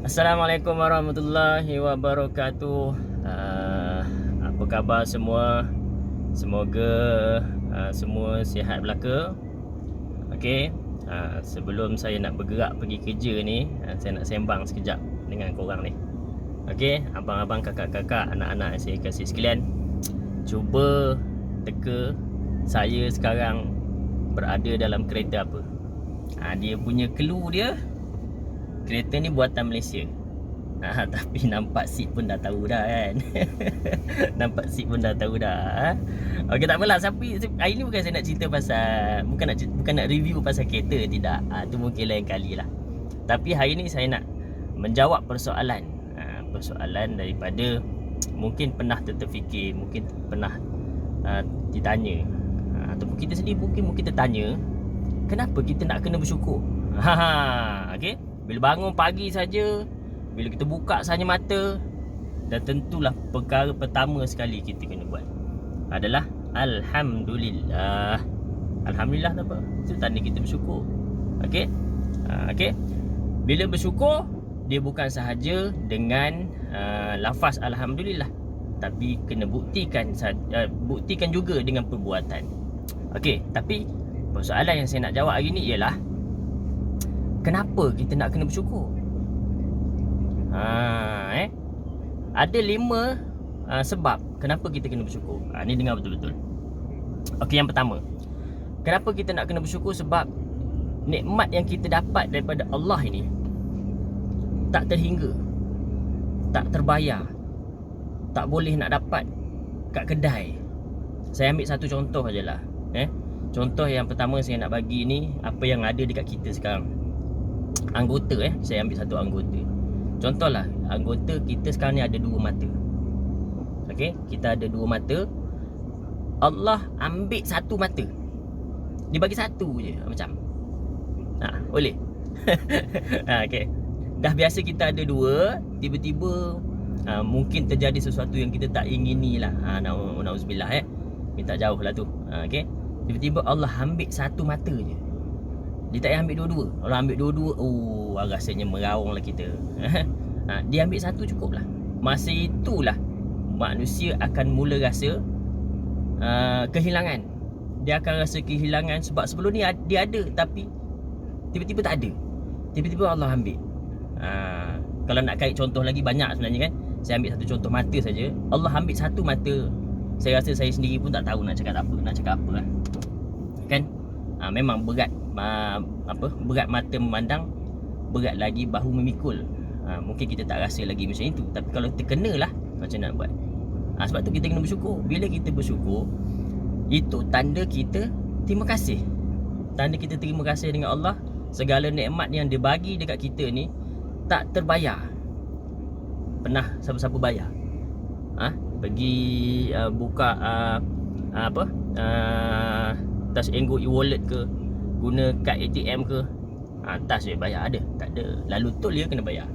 Assalamualaikum warahmatullahi wabarakatuh. Apa khabar semua? Semoga semua sihat belaka. Okey. Sebelum saya nak bergerak pergi kerja ni, saya nak sembang sekejap dengan korang ni. Okey, abang-abang, kakak-kakak, anak-anak yang saya kasih sekalian, cuba teka saya sekarang berada dalam kereta apa. Dia punya clue dia, kereta ni buatan Malaysia. Tapi nampak seat pun dah tahu dah kan. Nampak seat pun dah tahu dah. Okey, tak apalah. Hari ni bukan saya nak cerita pasal, bukan nak review pasal kereta, tidak. Tu mungkin lain kali lah. Tapi hari ni saya nak menjawab persoalan. Persoalan daripada mungkin pernah terfikir, mungkin pernah ditanya, ataupun kita sendiri mungkin tertanya, kenapa kita nak kena bersyukur? Okey. Bila bangun pagi saja, bila kita buka sahaja mata, dan tentulah perkara pertama sekali kita kena buat adalah Alhamdulillah. Alhamdulillah tu apa? Itu tanda kita bersyukur. Okey? Okey. Bila bersyukur, dia bukan sahaja dengan lafaz Alhamdulillah, tapi kena buktikan juga dengan perbuatan. Okey, tapi persoalan yang saya nak jawab hari ni ialah, kenapa kita nak kena bersyukur? Ada 5 sebab kenapa kita kena bersyukur. Ni dengar betul-betul. Okey, yang pertama, kenapa kita nak kena bersyukur? Sebab nikmat yang kita dapat daripada Allah ini tak terhingga, tak terbayar, tak boleh nak dapat kat kedai. Saya ambil satu contoh ajalah. Contoh yang pertama saya nak bagi ni, apa yang ada dekat kita sekarang. Anggota, saya ambil satu anggota. Contohlah, anggota kita sekarang ni ada 2 mata. Okey, kita ada 2 mata. Allah ambil 1 mata, dia bagi 1 je macam. Boleh. Okey. Dah biasa kita ada 2, tiba-tiba mungkin terjadi sesuatu yang kita tak ingini lah. Na'udzubillah, minta jauh lah tu. Okey. Tiba-tiba Allah ambil 1 mata je. Dia tak ambil dua-dua. Kalau ambil dua-dua, rasanya meraung lah kita. Dia ambil 1 cukup lah. Masa itulah manusia akan mula rasa kehilangan. Dia akan rasa kehilangan sebab sebelum ni dia ada, tapi tiba-tiba tak ada. Tiba-tiba Allah ambil. Kalau nak kait contoh lagi banyak sebenarnya kan. Saya ambil satu contoh mata saja. Allah ambil 1 mata. Saya rasa saya sendiri pun tak tahu nak cakap apa lah. Kan? Memang berat. Berat mata memandang, berat lagi bahu memikul. Mungkin kita tak rasa lagi macam itu, tapi kalau terkena lah, macam nak buat. Sebab tu kita kena bersyukur. Bila kita bersyukur, itu tanda kita terima kasih. Tanda kita terima kasih dengan Allah. Segala nikmat yang dia bagi dekat kita ni tak terbayar. Pernah siapa-siapa bayar? Pergi buka touch and go e-wallet ke, guna kad ATM ke, touch je bayar ada? Tak ada. Lalu tol dia kena bayar.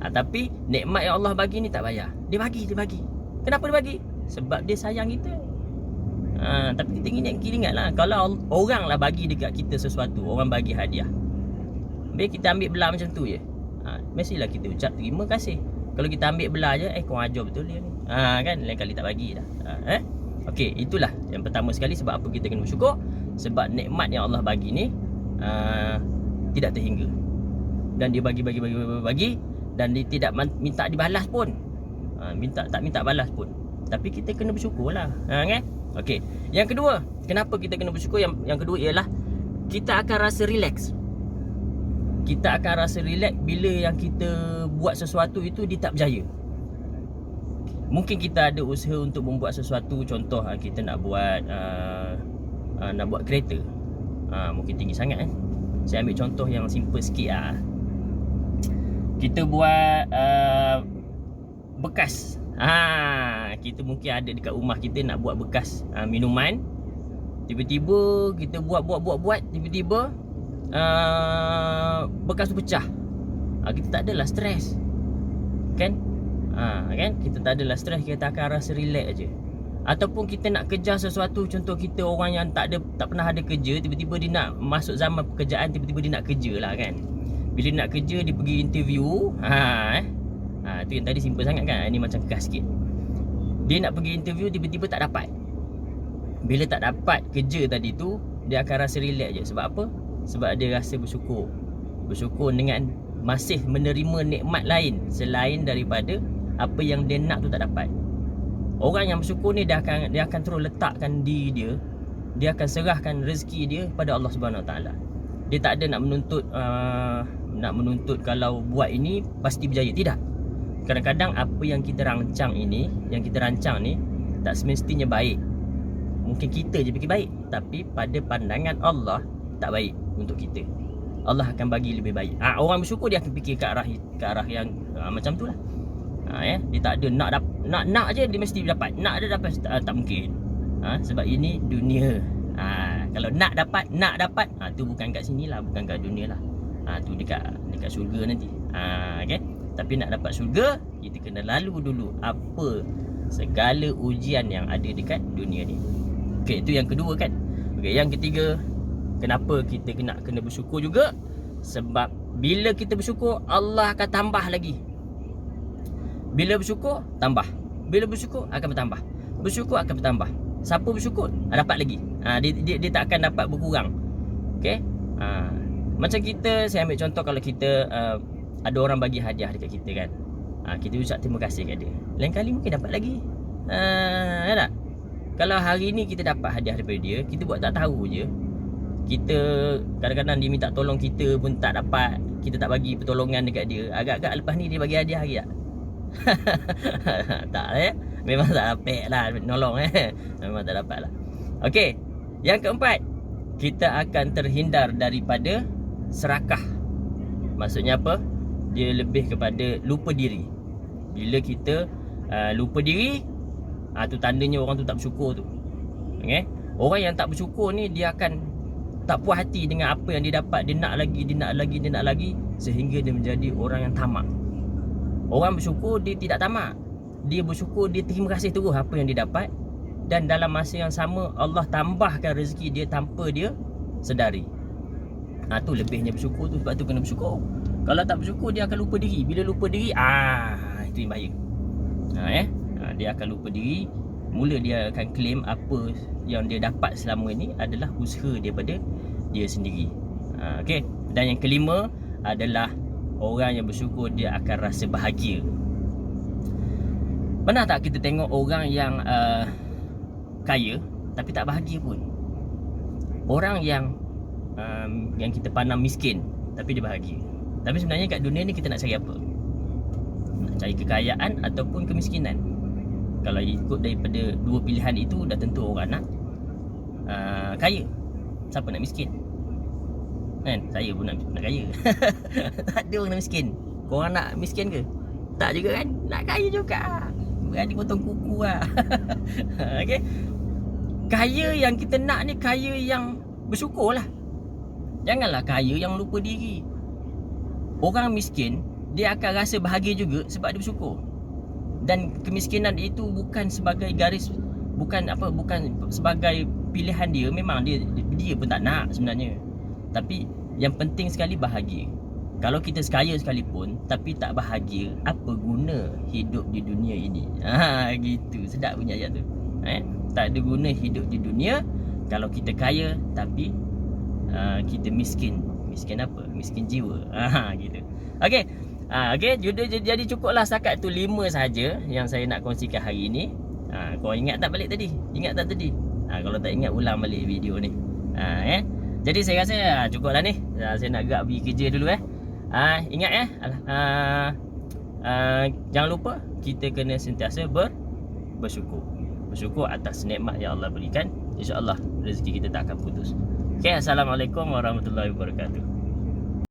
Tapi nikmat yang Allah bagi ni tak bayar. Dia bagi. Kenapa dia bagi? Sebab dia sayang kita. Tapi kita ingat lah, kalau orang lah bagi dekat kita sesuatu, orang bagi hadiah, bila kita ambil belah macam tu je, mestilah kita ucap terima kasih. Kalau kita ambil belah je, kau ajar betul dia ni, kan, lain kali tak bagi dah. Okey, itulah yang pertama sekali sebab apa kita kena bersyukur. Sebab nikmat yang Allah bagi ni tidak terhingga, dan dia bagi, dan dia tidak minta dibalas pun. Tak minta balas pun. Tapi kita kena bersyukur lah, kan? Okey, yang kedua, kenapa kita kena bersyukur? Yang kedua ialah kita akan rasa relax. Kita akan rasa relax bila yang kita buat sesuatu itu dia tak berjaya. Mungkin kita ada usaha untuk membuat sesuatu. Contoh, kita nak buat kereta. Mungkin tinggi sangat kan. Saya ambil contoh yang simple sikit. Kita buat bekas. Kita mungkin ada dekat rumah kita nak buat bekas minuman. Tiba-tiba kita buat, tiba-tiba bekas tu pecah. Kita tak adalah stres, kan? Kan, kita tak adalah stres, kita akan rasa relax aje. Ataupun kita nak kejar sesuatu, contoh kita orang yang tak pernah ada kerja, tiba-tiba dia nak masuk zaman pekerjaan, tiba-tiba dia nak kerja lah kan. Bila nak kerja dia pergi interview, tu yang tadi simple sangat kan. Ini macam keras sikit. Dia nak pergi interview, tiba-tiba tak dapat. Bila tak dapat kerja tadi tu, dia akan rasa relax je. Sebab apa? Sebab dia rasa bersyukur. Bersyukur dengan masih menerima nikmat lain selain daripada apa yang dia nak tu tak dapat. Orang yang bersyukur ni dia akan terus letakkan diri dia, dia akan serahkan rezeki dia pada Allah Subhanahu Wa Taala. Dia tak ada nak menuntut kalau buat ini pasti berjaya. Tidak. Kadang-kadang apa yang kita rancang ni tak semestinya baik. Mungkin kita je fikir baik, tapi pada pandangan Allah tak baik untuk kita. Allah akan bagi lebih baik. Orang bersyukur dia akan fikir ke arah yang macam tu lah. Dia tak ada nak je dia mesti dapat. Nak ada dapat tak mungkin. Sebab ini dunia. Kalau nak dapat tu bukan kat sini lah, bukan kat dunia lah. Tu dekat syurga nanti. Okay? Tapi nak dapat syurga, kita kena lalu dulu apa segala ujian yang ada dekat dunia ni. Okey, itu yang kedua kan. Okey, yang ketiga, kenapa kita kena bersyukur juga? Sebab bila kita bersyukur, Allah akan tambah lagi. Bila bersyukur, tambah. Bila bersyukur, akan bertambah. Bersyukur akan bertambah. Siapa bersyukur, dapat lagi. Dia tak akan dapat berkurang. Okey? Macam kita, saya ambil contoh kalau kita ada orang bagi hadiah dekat kita kan. Kita ucap terima kasih kat dia. Lain kali mungkin dapat lagi. Tak? Kalau hari ni kita dapat hadiah daripada dia, kita buat tak tahu je. Kita kadang-kadang dia minta tolong kita pun tak dapat. Kita tak bagi pertolongan dekat dia. Agak-agak lepas ni dia bagi hadiah lagi tak? Tak memang tak dapat lah nolong memang tak dapat lah. Okey, yang keempat, kita akan terhindar daripada serakah. Maksudnya apa? Dia lebih kepada lupa diri. Bila kita lupa diri, tu tandanya orang tu tak bersyukur tu. Okay? Orang yang tak bersyukur ni, dia akan tak puas hati dengan apa yang dia dapat. Dia nak lagi, sehingga dia menjadi orang yang tamak. Orang bersyukur, dia tidak tamak. Dia bersyukur, dia terima kasih terus apa yang dia dapat. Dan dalam masa yang sama, Allah tambahkan rezeki dia tanpa dia sedari. Tu lebihnya bersyukur tu. Sebab tu kena bersyukur. Kalau tak bersyukur, dia akan lupa diri. Bila lupa diri, itu yang bahaya. Dia akan lupa diri. Mula dia akan claim apa yang dia dapat selama ini adalah usaha daripada dia sendiri. Okay. Dan yang kelima adalah orang yang bersyukur, dia akan rasa bahagia. Pernah tak kita tengok orang yang kaya tapi tak bahagia pun? Orang yang kita pandang miskin tapi dia bahagia. Tapi sebenarnya kat dunia ni kita nak cari apa? Nak cari kekayaan ataupun kemiskinan? Kalau ikut daripada dua pilihan itu, dah tentu orang nak kaya. Siapa nak miskin? Kan? Saya pun nak kaya. Tak ada orang nak miskin. Korang nak miskin ke? Tak juga kan? Nak kaya juga. Berani potong kuku lah. Okay? Kaya yang kita nak ni kaya yang bersyukur lah. Janganlah kaya yang lupa diri. Orang miskin, dia akan rasa bahagia juga sebab dia bersyukur. Dan kemiskinan itu bukan sebagai garis, bukan sebagai pilihan dia. Memang dia pun tak nak sebenarnya. Tapi yang penting sekali bahagia. Kalau kita kaya sekalipun tapi tak bahagia, apa guna hidup di dunia ini? Gitu. Sedap punya ayat tu. Tak ada guna hidup di dunia kalau kita kaya tapi kita miskin. Miskin apa? Miskin jiwa. Gitu. Okey. Jadi cukuplah setakat tu 5 saja yang saya nak kongsikan hari ini. Kau ingat tak balik tadi? Ingat tak tadi? Kalau tak ingat, ulang balik video ni. Jadi saya rasa cukuplah ni. Saya nak gerak pergi kerja dulu Ingat jangan lupa kita kena sentiasa bersyukur. Bersyukur atas nikmat yang Allah berikan. InsyaAllah rezeki kita tak akan putus. Okay, Assalamualaikum warahmatullahi wabarakatuh.